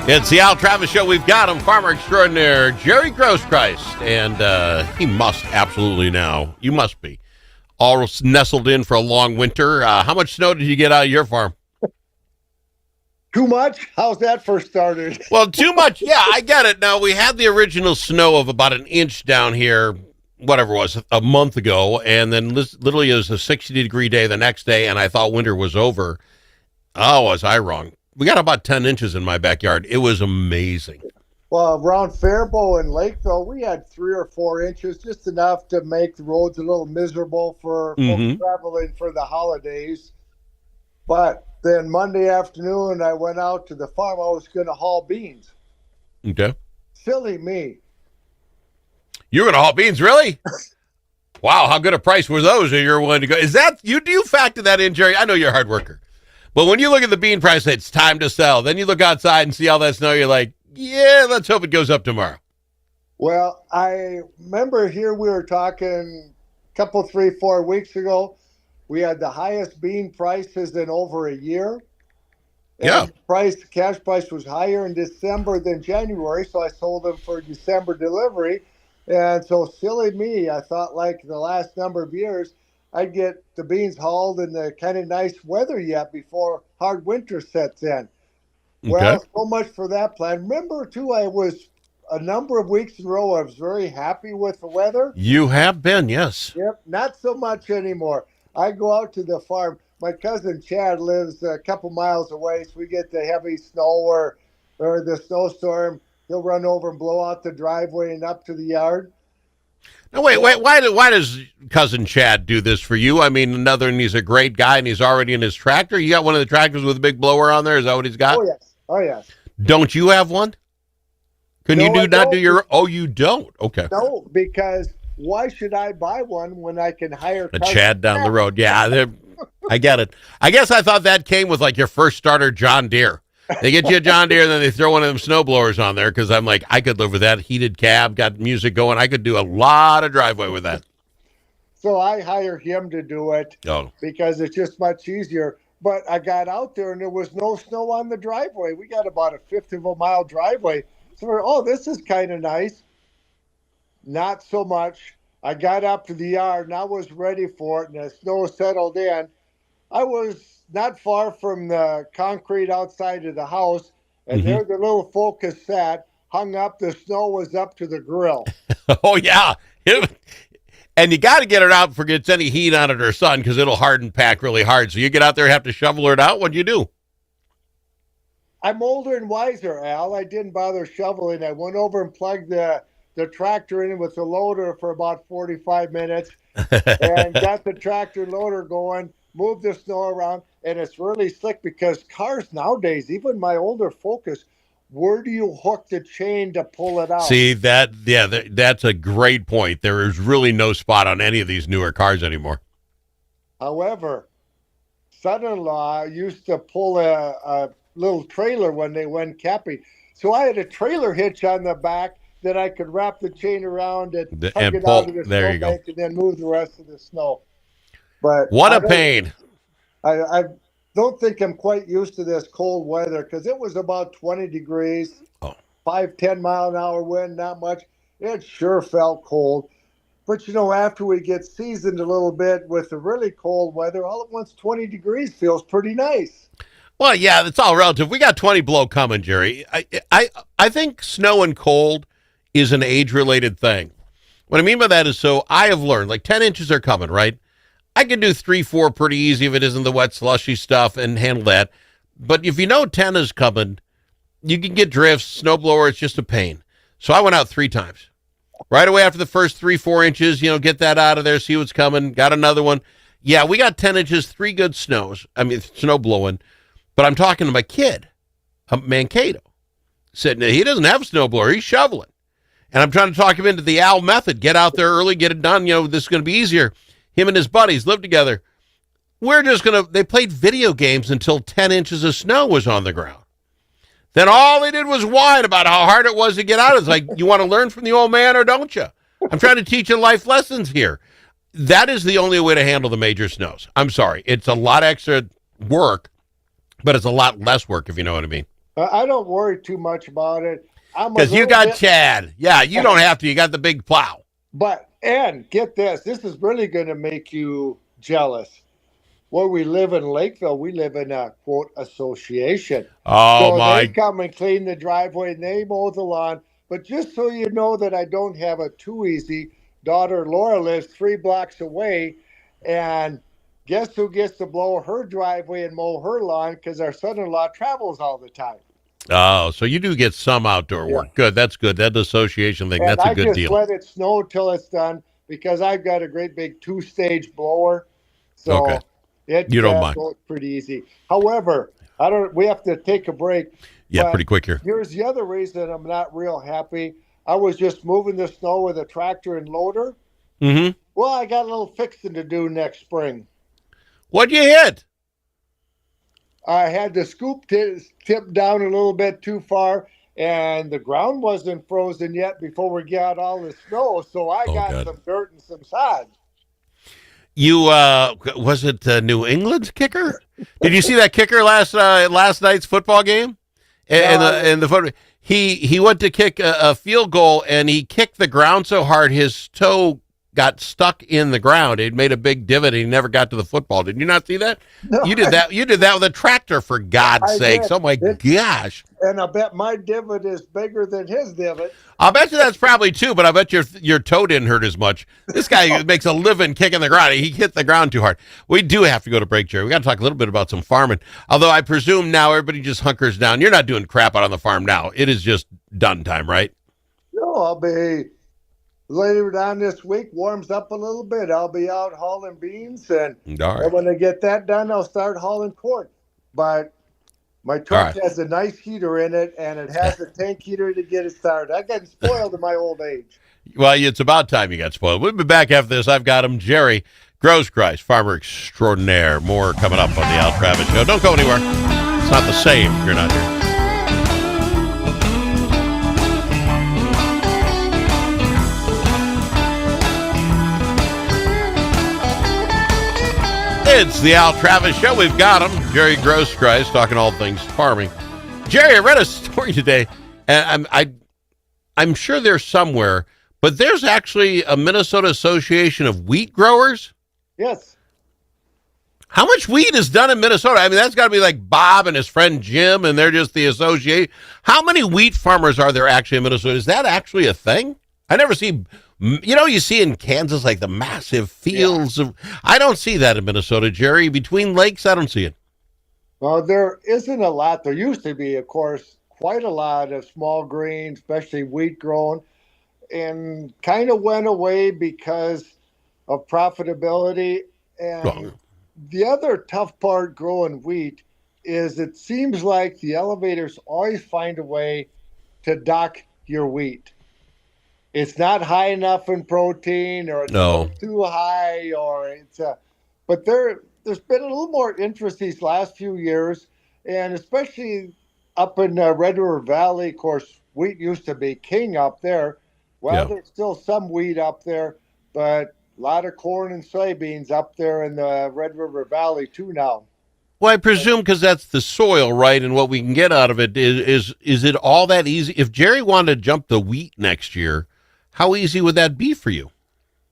It's the Al Travis Show. We've got him, farmer extraordinaire Jerry Groskreutz, and he must absolutely now. You must be all nestled in for a long winter. How much snow did you get out of your farm? Too much? How's that for starters? Well, too much. Yeah, I get it. Now, we had the original snow of about an inch down here, whatever it was, a month ago, and then literally it was a 60-degree day the next day, and I thought winter was over. Oh, was I wrong? We got about 10 inches in my backyard. It was amazing. Well, around Faribault and Lakeville, we had 3 or 4 inches, just enough to make the roads a little miserable for folks traveling for the holidays. But then Monday afternoon, I went out to the farm. I was going to haul beans. Okay. Silly me. You were going to haul beans, really? Wow, how good a price were those that you're willing to go? Is that you? Do you factor that in, Jerry? I know you're a hard worker. But when you look at the bean price, it's time to sell. Then you look outside and see all that snow. You're like, yeah, let's hope it goes up tomorrow. Well, I remember here we were talking a couple, 3, 4 weeks ago. We had the highest bean prices in over a year. And the cash price was higher in December than January, so I sold them for December delivery. And so silly me, I thought like the last number of years, I'd get the beans hauled in the kind of nice weather yet before hard winter sets in. Okay. Well, so much for that plan. Remember, too, I was a number of weeks in a row, I was very happy with the weather. You have been, yes. Yep, not so much anymore. I go out to the farm. My cousin Chad lives a couple miles away, so we get the heavy snow or the snowstorm. He'll run over and blow out the driveway and up to the yard. No, wait. Why does cousin Chad do this for you? I mean, he's a great guy, and he's already in his tractor. You got one of the tractors with a big blower on there? Is that what he's got? Oh, yes. Don't you have one? Can you not do your... Oh, you don't? Okay. No, because why should I buy one when I can hire a Chad down the road? Yeah, I get it. I guess I thought that came with, like, your first starter John Deere. They get you a John Deere, and then they throw one of them snow blowers on there, because I'm like, I could live with that. Heated cab, got music going. I could do a lot of driveway with that. So I hire him to do it because it's just much easier. But I got out there, and there was no snow on the driveway. We got about a fifth of a mile driveway. So this is kind of nice. Not so much. I got up to the yard, and I was ready for it, and the snow settled in. I was not far from the concrete outside of the house, and there the little Focus sat, hung up. The snow was up to the grill. Oh, yeah. And you got to get it out before it gets any heat on it or sun, because it'll harden pack really hard. So you get out there, have to shovel it out. What do you do? I'm older and wiser, Al. I didn't bother shoveling. I went over and plugged the tractor in with the loader for about 45 minutes and got the tractor and loader going, moved the snow around, and it's really slick because cars nowadays, even my older Focus, where do you hook the chain to pull it out? See, that's a great point. There is really no spot on any of these newer cars anymore. However, son-in-law used to pull a little trailer when they went camping. So I had a trailer hitch on the back that I could wrap the chain around and tug it out of the snowbank and then move the rest of the snow. But what a pain. I don't think I'm quite used to this cold weather because it was about 20 degrees, 5-10 mile an hour wind, not much. It sure felt cold. But, after we get seasoned a little bit with the really cold weather, all at once 20 degrees feels pretty nice. Well, yeah, it's all relative. We got 20 below coming, Jerry. I think snow and cold is an age-related thing. What I mean by that is, so I have learned, like 10 inches are coming, right? I can do 3, 4 pretty easy if it isn't the wet, slushy stuff and handle that. But if 10 is coming, you can get drifts, snowblower, it's just a pain. So I went out 3 times. Right away after the first 3, 4 inches, get that out of there, see what's coming. Got another one. Yeah, we got 10 inches, 3 good snow blowing. But I'm talking to my kid, Mankato, said he doesn't have a snowblower, he's shoveling. And I'm trying to talk him into the Al method. Get out there early, get it done. This is going to be easier. Him and his buddies live together. They played video games until 10 inches of snow was on the ground. Then all they did was whine about how hard it was to get out. It's like, you want to learn from the old man or don't you? I'm trying to teach you life lessons here. That is the only way to handle the major snows. I'm sorry. It's a lot extra work, but it's a lot less work, if you know what I mean. I don't worry too much about it. I'm a Because you little got bit, Chad. Yeah, you don't have to. You got the big plow. and get this. This is really going to make you jealous. Where we live in Lakeville, we live in a quote association. Oh, So they my. come and clean the driveway and they mow the lawn. But just so you know that I don't have it too easy, daughter Laura lives 3 blocks away, and guess who gets to blow her driveway and mow her lawn? Because our son-in-law travels all the time. Oh, so you do get some outdoor Yeah. work. Good. That's good. That association thing, And that's a I good just deal. let it snow till it's done because I've got a great big 2-stage blower. Okay. So it You don't mind. goes pretty easy. However, I don't. We have to take a break. Yeah, But pretty quick here. here's the other reason I'm not real happy. I was just moving the snow with a tractor and loader. Mm-hmm. Well, I got a little fixing to do next spring. What'd you hit? I had the scoop tip down a little bit too far, and the ground wasn't frozen yet before we got all the snow. So I Oh, got God. some dirt and some sod. You, was it New England's kicker? Did you see that kicker last night's football game? And No, the foot, he went to kick a field goal and he kicked the ground so hard his toe got stuck in the ground. It made a big divot and he never got to the football. Did you not see that? no, You did that. You did that with a tractor, for God's I sakes. did. Oh my It, gosh. and I bet my divot is bigger than his divot. I'll bet you that's probably true, but I bet your toe didn't hurt as much. This guy makes a living kicking the ground. He hit the ground too hard. We do have to go to break, Jerry. We got to talk a little bit about some farming. Although I presume now everybody just hunkers down. You're not doing crap out on the farm now. It is just done time, right? No, I'll be later on this week. Warms up a little bit. I'll be out hauling beans, and All right. when I get that done, I'll start hauling corn. But my All truck right. has a nice heater in it, and it has a tank heater to get it started. I got spoiled in my old age. Well, it's about time you got spoiled. We'll be back after this. I've got him, Jerry Groskreutz, farmer extraordinaire. More coming up on the Al Travis Show. Don't go anywhere. It's not the same if you're not here. It's the Al Travis Show. We've got him, Jerry Groskreutz, talking all things farming. Jerry, I read a story today, and I'm sure there's somewhere, but there's actually a Minnesota Association of Wheat Growers. Yes. How much wheat is done in Minnesota? I mean, that's got to be like Bob and his friend Jim, and they're just the association. How many wheat farmers are there actually in Minnesota? Is that actually a thing? I never see, you see in Kansas like the massive fields of. I don't see that in Minnesota, Jerry. Between lakes, I don't see it. Well, there isn't a lot. There used to be, of course, quite a lot of small grain, especially wheat grown, and kind of went away because of profitability. And Well, the other tough part growing wheat is it seems like the elevators always find a way to dock your wheat. It's not high enough in protein, or it's a no. little too high, or it's a. But there's been a little more interest these last few years, and especially up in Red River Valley. Of course, wheat used to be king up there. Well, Yeah. there's still some wheat up there, but a lot of corn and soybeans up there in the Red River Valley too now. Well, I presume because that's the soil, right? And what we can get out of it is it all that easy? If Jerry wanted to jump the wheat next year, how easy would that be for you?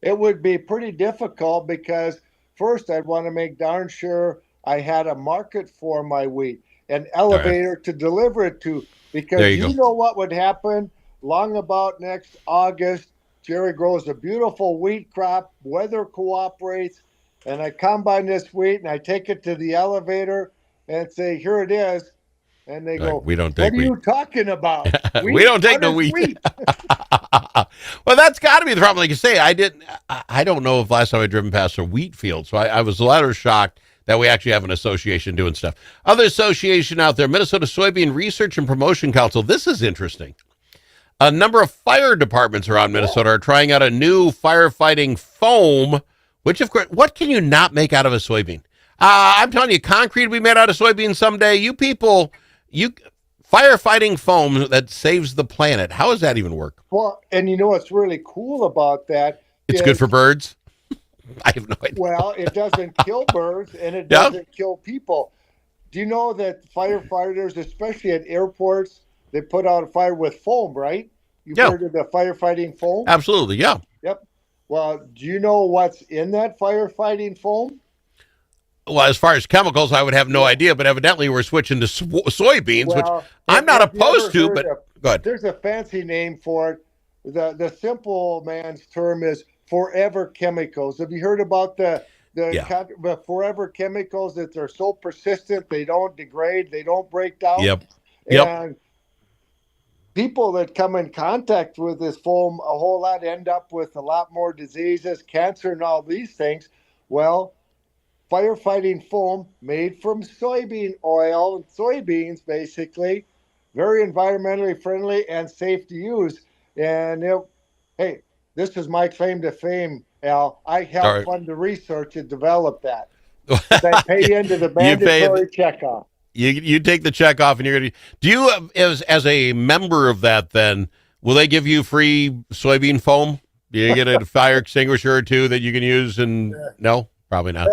It would be pretty difficult because first I'd want to make darn sure I had a market for my wheat, an All right. elevator to deliver it to. Because There you go. you know what would happen long about next August. Jerry grows a beautiful wheat crop, weather cooperates, and I combine this wheat and I take it to the elevator and say, here it is. And they go, We don't what take are wheat. you talking about? We don't take What no is wheat. Well, that's got to be the problem. Like you say, I don't know if last time I driven past a wheat field, so I was a little shocked that we actually have an association doing stuff. Other association out there, Minnesota Soybean Research and Promotion Council. This is interesting. A number of fire departments around Minnesota are trying out a new firefighting foam, which, of course, what can you not make out of a soybean? I'm telling you, concrete will be made out of soybeans someday. You people, firefighting foam that saves the planet. How does that even work? Well, and you know what's really cool about that It's is, good for birds. I have no idea. well, it doesn't kill birds and it Yeah. doesn't kill people. do you know that firefighters, especially at airports, they put out a fire with foam, right? You've Yeah, heard of the firefighting foam? absolutely. Yeah. Yep. Well, do you know what's in that firefighting foam? Well, as far as chemicals, I would have no Yeah. idea, but evidently we're switching to soybeans, which Well, I'm not have you ever opposed to, heard but of, go ahead. there's a fancy name for it. The simple man's term is forever chemicals. Have you heard about Yeah. the forever chemicals that are so persistent they don't degrade, they don't break down? Yep. Yep. And people that come in contact with this foam a whole lot end up with a lot more diseases, cancer, and all these things. Well, firefighting foam made from soybean oil and soybeans, basically, very environmentally friendly and safe to use. And hey, this is my claim to fame, Al. I All helped right. fund the research and develop that. I pay into the You pay mandatory checkoff. you take the check off, and you're gonna. Do you as a member of that then? Will they give you free soybean foam? Do you get a fire extinguisher or two that you can use? And no, probably not.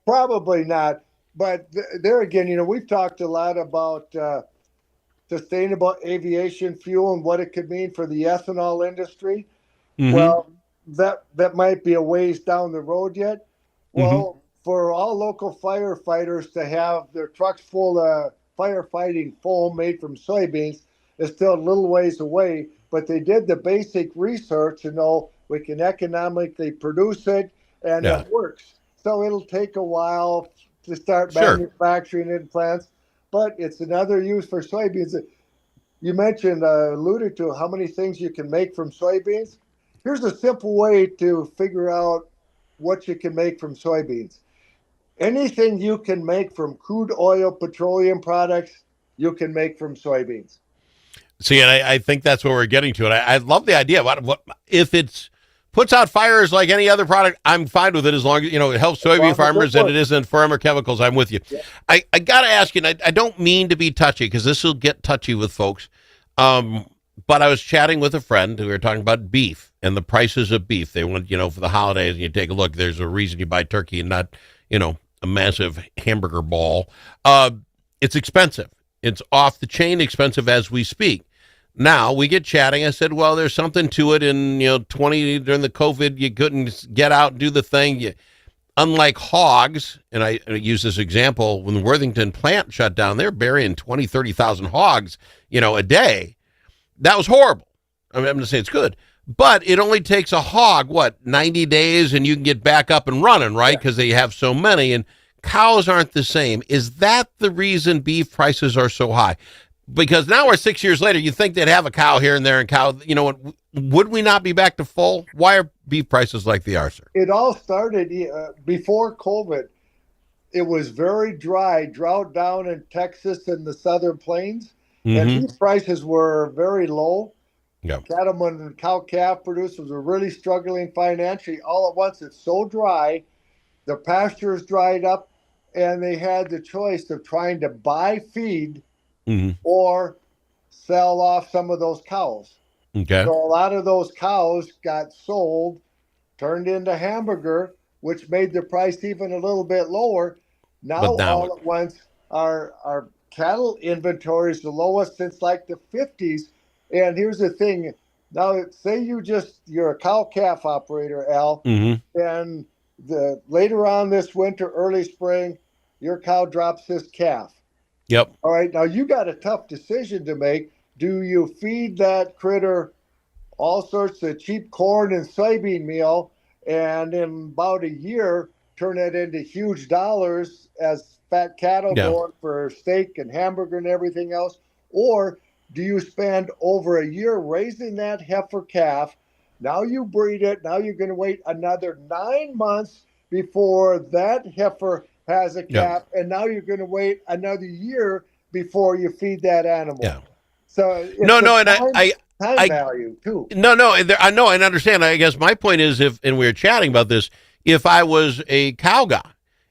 Probably not. But there again, we've talked a lot about sustainable aviation fuel and what it could mean for the ethanol industry. Mm-hmm. Well, that might be a ways down the road yet. Well, Mm-hmm. for all local firefighters to have their trucks full of firefighting foam made from soybeans is still a little ways away. But they did the basic research to know we can economically produce it and Yeah. it works. So it'll take a while to start Sure. manufacturing in plants, but it's another use for soybeans. You mentioned, alluded to how many things you can make from soybeans. Here's a simple way to figure out what you can make from soybeans. Anything you can make from crude oil, petroleum products, you can make from soybeans. See, and I think that's what we're getting to. And I love the idea. What if it's puts out fires like any other product? I'm fine with it as long as it helps soybean farmers and it isn't farmer chemicals. I'm with you. Yeah. I got to ask you, and I don't mean to be touchy because this will get touchy with folks. But I was chatting with a friend who we were talking about beef and the prices of beef. They went, for the holidays, and you take a look. There's a reason you buy turkey and not, a massive hamburger ball. It's expensive. It's off the chain expensive as we speak. Now we get chatting. I said, well, there's something to it. In 20 during the COVID, you couldn't get out and do the thing. Unlike hogs, and I use this example, when the Worthington plant shut down, they're burying 20, 30,000 hogs, a day. That was horrible. I'm going to say it's good, but it only takes a hog, 90 days, and you can get back up and running, right? Because they have so many, and cows aren't the same. Is that the reason beef prices are so high? Because now we're 6 years later, you think they'd have a cow here and there, and would we not be back to full? Why are beef prices like they are, sir? It all started before COVID. It was very dry, drought down in Texas and the southern plains, and beef prices were very low. Yeah. Cattlemen and cow-calf producers were really struggling financially. All at once, it's so dry, the pastures dried up, and they had the choice of trying to buy feed or sell off some of those cows. Okay. So a lot of those cows got sold, turned into hamburger, which made the price even a little bit lower. Now all at once, our cattle inventory is the lowest since like the 50s. And here's the thing. Now, say you're a cow-calf operator, Al, and later on this winter, early spring, your cow drops his calf. Yep. All right. Now, you got a tough decision to make. Do you feed that critter all sorts of cheap corn and soybean meal, and in about a year, turn it into huge dollars as fat cattle going for steak and hamburger and everything else? Or do you spend over a year raising that heifer calf? Now you breed it. Now you're going to wait another 9 months before that heifer has a calf. And now you're going to wait another year before you feed that animal. Yeah. So it's time value too. No, I know, I understand. I guess my point is, and we were chatting about this, if I was a cow guy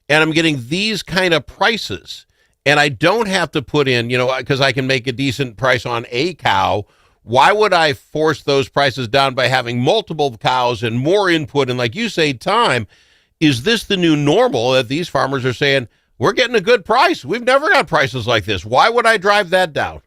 and I'm getting these kind of prices and I don't have to put in, because I can make a decent price on a cow, why would I force those prices down by having multiple cows and more input? And like you say, time, is this the new normal that these farmers are saying, we're getting a good price. We've never got prices like this. Why would I drive that down?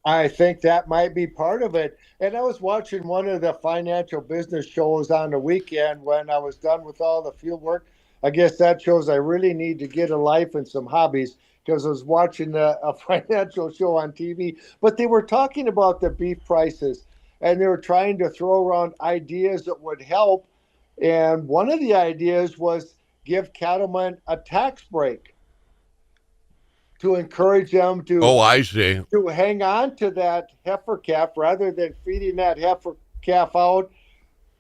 I think that might be part of it. And I was watching one of the financial business shows on the weekend when I was done with all the field work. I guess that shows I really need to get a life and some hobbies, because I was watching a financial show on TV. But they were talking about the beef prices, and they were trying to throw around ideas that would help. And one of the ideas was give cattlemen a tax break to encourage them to I see. to hang on to that heifer calf rather than feeding that heifer calf out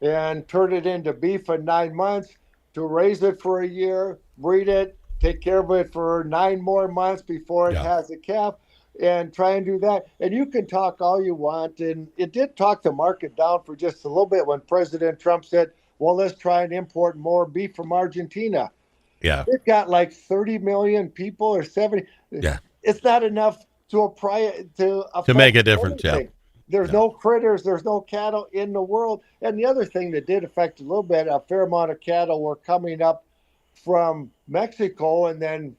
and turn it into beef in 9 months, to raise it for a year, breed it, take care of it for 9 more months before it has a calf, and try and do that. And you can talk all you want. And it did talk the market down for just a little bit when President Trump said, well, let's try and import more beef from Argentina. Yeah. It got like 30 million people or 70. Yeah. It's not enough to make a difference. Anything. There's no critters, there's no cattle in the world. And the other thing that did affect a little bit, a fair amount of cattle were coming up from Mexico and then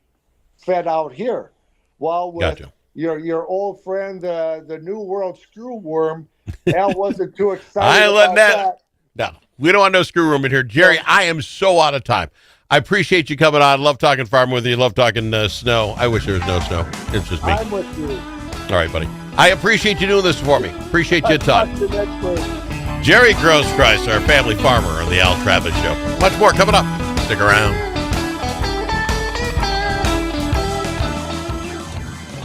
fed out here. While with your old friend, the New World screwworm, Al wasn't too excited about that. No, we don't want no screw room in here. Jerry, I am so out of time. I appreciate you coming on. Love talking farming with you. Love talking snow. I wish there was no snow. It's just me. I'm with you. All right, buddy. I appreciate you doing this for me. Appreciate you a ton. Jerry Groskreutz, our family farmer on the Al Travis Show. Much more coming up. Stick around.